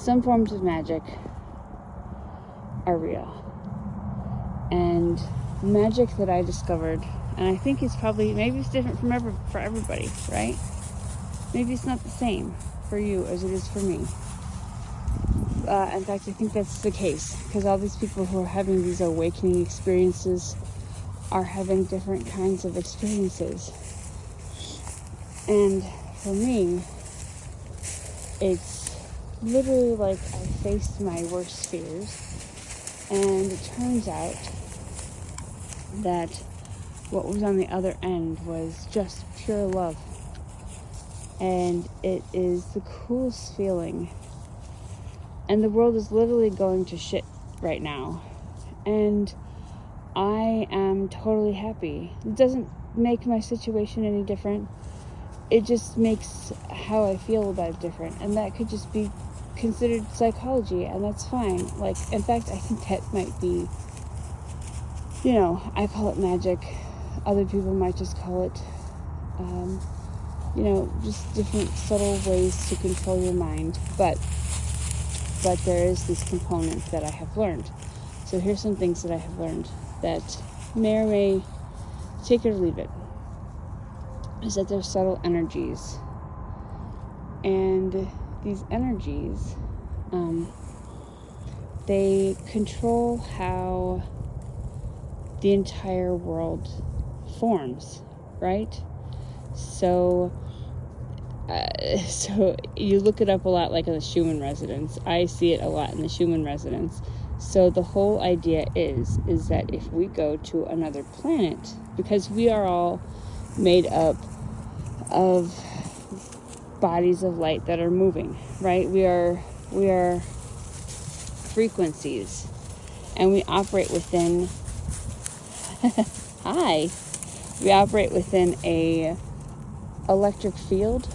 some forms of magic are real. And magic that I discovered, and I think it's probably, maybe it's different for everybody, right? Maybe it's not the same for you as it is for me. In fact, I think that's the case, because all these people who are having these awakening experiences are having different kinds of experiences. And for me, it's literally like I faced my worst fears, and it turns out that what was on the other end was just pure love. And it is the coolest feeling. And the world is literally going to shit right now. And I am totally happy. It doesn't make my situation any different. It just makes how I feel about it different. And that could just be considered psychology, and that's fine. Like, in fact, I think that might be, I call it magic. Other people might just call it, just different subtle ways to control your mind. But there is this component that I have learned. So here's some things that I have learned that may or may, take it or leave it, is that there's subtle energies. And these energies, they control how the entire world forms, right? So you look it up a lot, like in the Schumann resonance. I see it a lot in the Schumann resonance. So the whole idea is that if we go to another planet, because we are all made up of bodies of light that are moving, right? We are frequencies, and we operate within we operate within a electric field.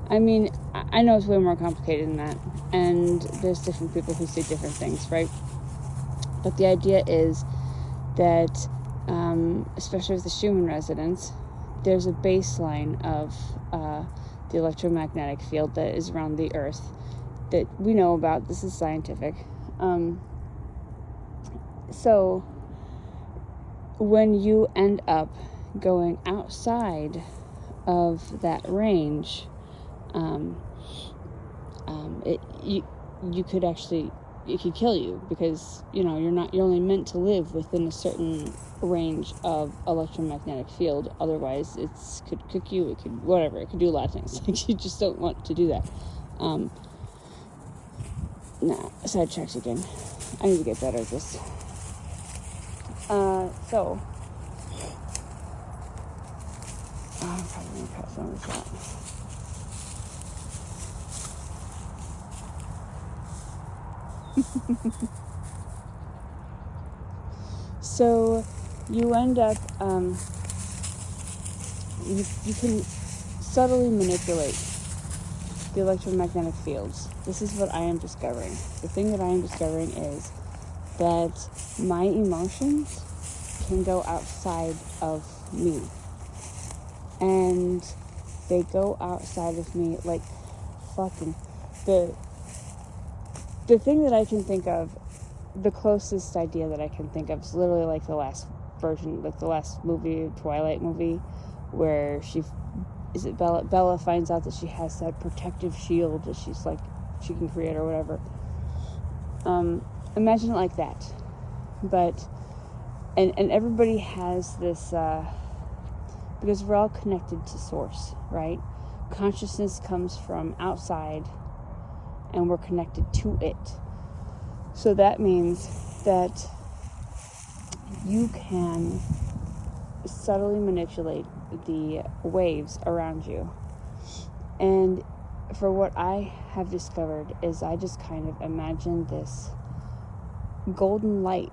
I mean, I know it's way more complicated than that, and there's different people who say different things, right? But the idea is that, especially with the Schumann resonance, there's a baseline of the electromagnetic field that is around the Earth that we know about. This is scientific. So when you end up going outside of that range, it could kill you, because you're only meant to live within a certain range of electromagnetic field. Otherwise, it could cook you, it could whatever, it could do a lot of things. Like, you just don't want to do that. Sidetracks again. I need to get better at this. I'm probably gonna cut some of this out. So you end up, you can subtly manipulate the electromagnetic fields. This is what I am discovering. The thing that I am discovering is that my emotions can go outside of me. And they go outside of me like fucking... The thing that I can think of, the closest idea that I can think of is literally like the last version, like the last movie, Twilight movie, where Bella finds out that she has that protective shield that she can create or whatever. Imagine it like that. But, and everybody has this, because we're all connected to source, right? Consciousness comes from outside, and we're connected to it. So that means that you can subtly manipulate the waves around you. And for what I have discovered is I just kind of imagine this golden light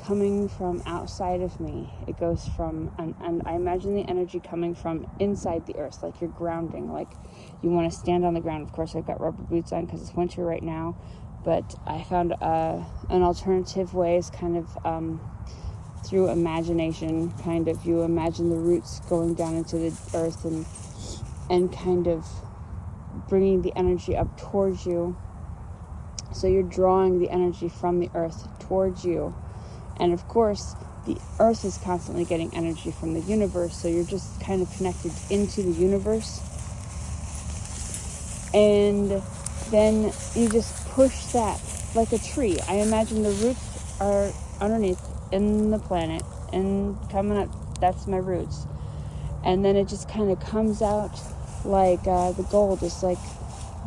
coming from outside of me. It goes from, and I imagine the energy coming from inside the earth, like you're grounding, like you want to stand on the ground. Of course, I've got rubber boots on because it's winter right now, but I found an alternative way is kind of through imagination. Kind of, you imagine the roots going down into the earth and kind of bringing the energy up towards you, So you're drawing the energy from the earth towards you. And of course, the earth is constantly getting energy from the universe, so you're just kind of connected into the universe. And then you just push that like a tree. I imagine the roots are underneath in the planet and coming up. That's my roots. And then it just kind of comes out like the gold is like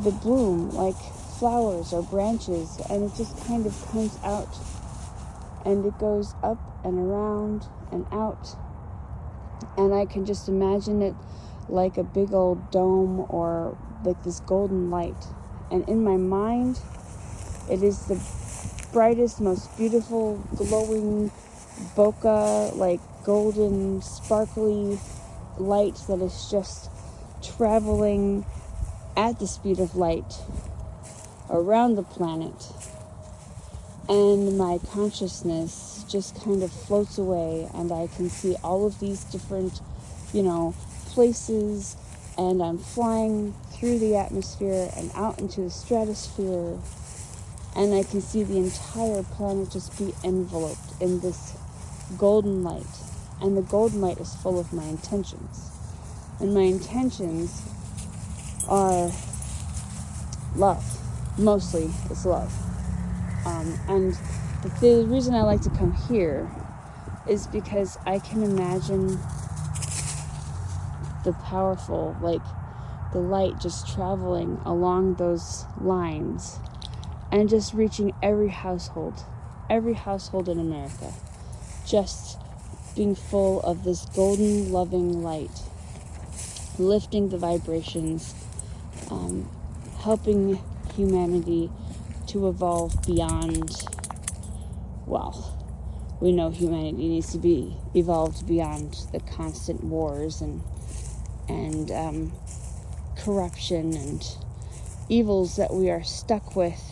the bloom, like flowers or branches, and it just kind of comes out, and it goes up and around and out, and I can just imagine it like a big old dome or like this golden light. And in my mind, it is the brightest, most beautiful, glowing bokeh, like golden, sparkly light that is just traveling at the speed of light around the planet. And my consciousness just kind of floats away, and I can see all of these different, places, and I'm flying through the atmosphere and out into the stratosphere, and I can see the entire planet just be enveloped in this golden light. And the golden light is full of my intentions. And my intentions are love. Mostly it's love. And the reason I like to come here is because I can imagine the powerful, like the light just traveling along those lines and just reaching every household in America, just being full of this golden, loving light, lifting the vibrations, helping humanity to evolve beyond, we know humanity needs to be evolved beyond the constant wars and corruption and evils that we are stuck with.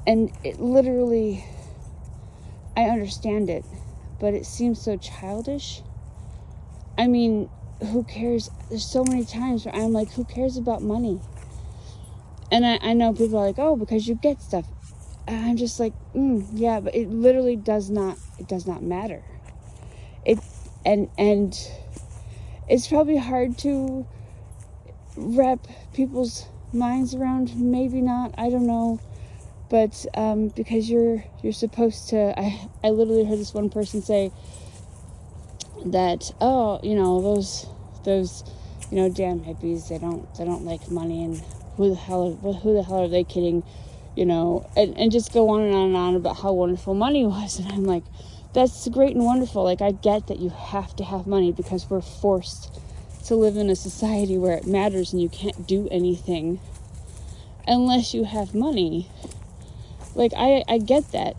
And it literally, I understand it, but it seems so childish. I mean, who cares? There's so many times where I'm like, who cares about money? And I know people are like, oh, because you get stuff. And I'm just like, yeah, but it literally does not matter. And it's probably hard to wrap people's minds around, maybe not, I don't know. But because you're supposed to, I literally heard this one person say that, oh, those damn hippies, they don't like money, and who the hell are they kidding, and just go on and on and on about how wonderful money was. And I'm like, that's great and wonderful. Like, I get that you have to have money because we're forced to live in a society where it matters and you can't do anything unless you have money. Like, I get that,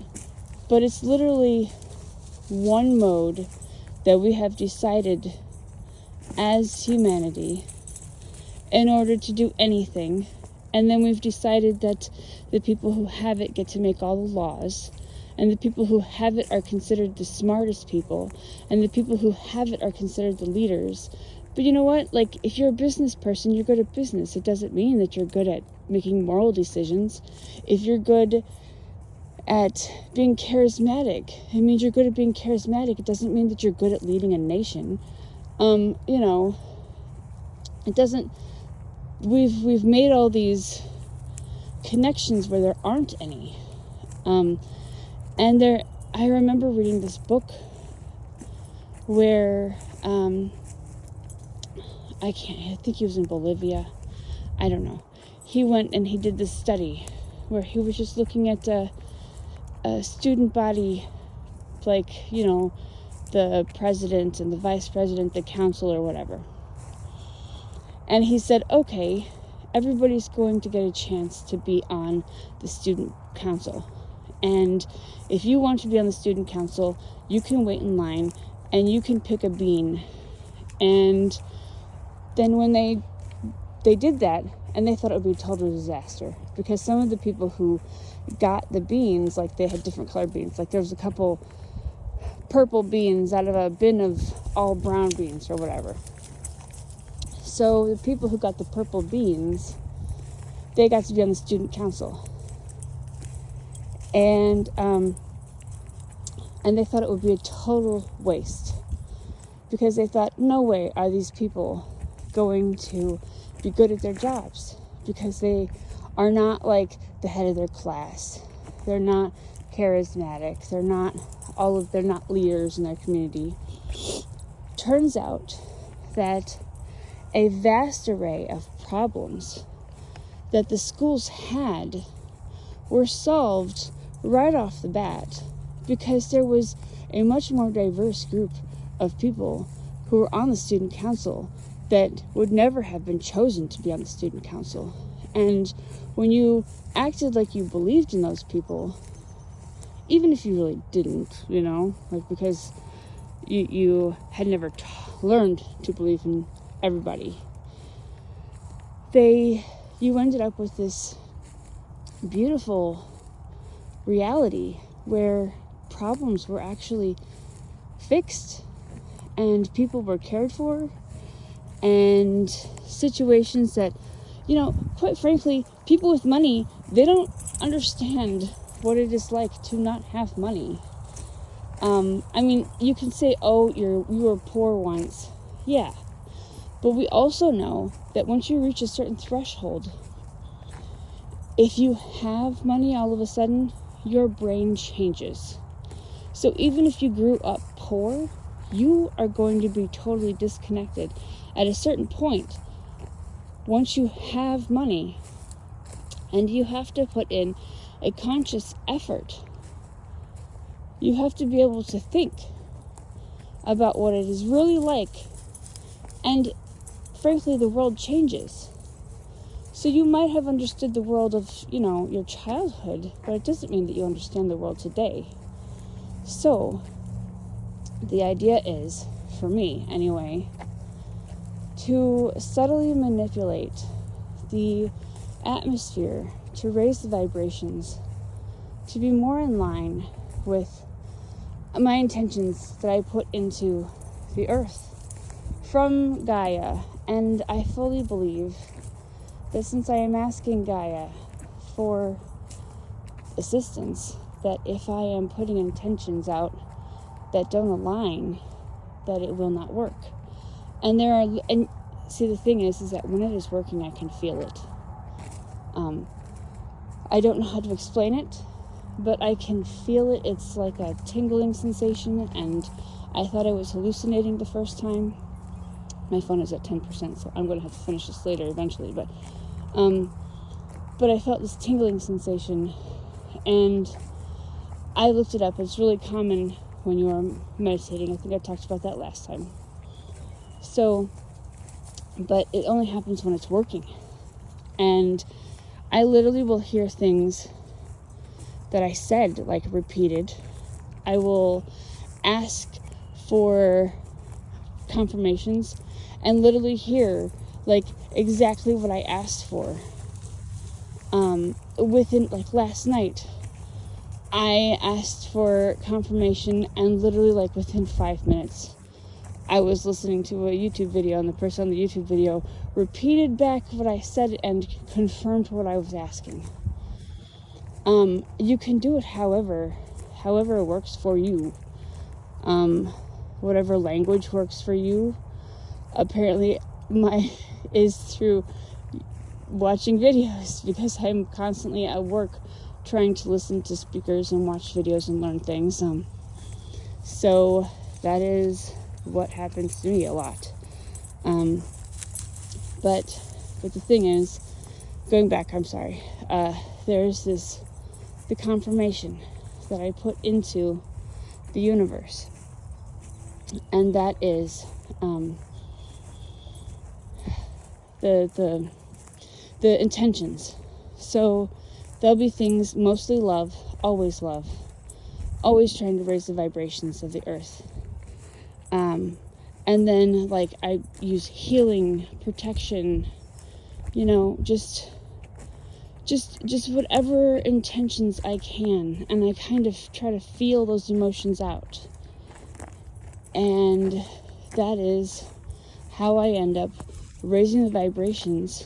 but it's literally one mode that we have decided as humanity in order to do anything. And then we've decided that the people who have it get to make all the laws, and the people who have it are considered the smartest people, and the people who have it are considered the leaders. But you know what? Like, if you're a business person, you're good at business. It doesn't mean that you're good at making moral decisions. If you're good at being charismatic, it means you're good at being charismatic. It doesn't mean that you're good at leading a nation. It doesn't. We've made all these connections where there aren't any. I remember reading this book where I think he was in Bolivia. I don't know. He went and he did this study where he was just looking at a student body, like, the president and the vice president, the council or whatever. And he said, okay, everybody's going to get a chance to be on the student council. And if you want to be on the student council, you can wait in line and you can pick a bean. And then when they did that, and they thought it would be a total disaster, because some of the people who got the beans, like, they had different colored beans. Like, there was a couple purple beans out of a bin of all brown beans or whatever. So the people who got the purple beans, they got to be on the student council. And they thought it would be a total waste, because they thought, no way are these people going to be good at their jobs, because they are not like the head of their class. They're not charismatic. They're not leaders in their community. Turns out that a vast array of problems that the schools had were solved right off the bat, because there was a much more diverse group of people who were on the student council that would never have been chosen to be on the student council. And when you acted like you believed in those people, even if you really didn't, like because you had never learned to believe in everybody, you ended up with this beautiful reality where problems were actually fixed and people were cared for, and situations that, quite frankly, people with money, they don't understand what it is like to not have money. You can say, oh, you were poor once. Yeah. But we also know that once you reach a certain threshold, if you have money all of a sudden, your brain changes. So even if you grew up poor, you are going to be totally disconnected at a certain point. Once you have money, and you have to put in a conscious effort, you have to be able to think about what it is really like. And frankly, the world changes. So you might have understood the world of, your childhood, but it doesn't mean that you understand the world today. So the idea is, for me anyway, to subtly manipulate the atmosphere, to raise the vibrations, to be more in line with my intentions that I put into the earth from Gaia. And I fully believe that since I am asking Gaia for assistance, that if I am putting intentions out that don't align, that it will not work. And see, the thing is that when it is working, I can feel it. I don't know how to explain it, but I can feel it. It's like a tingling sensation, and I thought I was hallucinating the first time. My phone is at 10%, so I'm going to have to finish this later eventually, but I felt this tingling sensation, and I looked it up. It's really common when you are meditating. I think I talked about that last time. So, but it only happens when it's working. And I literally will hear things that I said, like, repeated. I will ask for confirmations and literally hear, like, exactly what I asked for. Within, like, last night, I asked for confirmation, and literally, like, within 5 minutes, I was listening to a YouTube video, and the person on the YouTube video repeated back what I said and confirmed what I was asking. You can do it however works for you. Whatever language works for you. Apparently, is through watching videos, because I'm constantly at work trying to listen to speakers and watch videos and learn things. So that is what happens to me a lot. But the thing is, going back, I'm sorry, there's the confirmation that I put into the universe, and that is the intentions. So there'll be things, mostly love, always trying to raise the vibrations of the earth. And then, like, I use healing, protection, just whatever intentions I can, and I kind of try to feel those emotions out. And that is how I end up raising the vibrations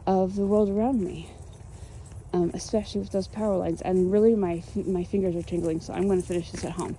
of the world around me. especially with those power lines. And really, my fingers are tingling, so I'm going to finish this at home.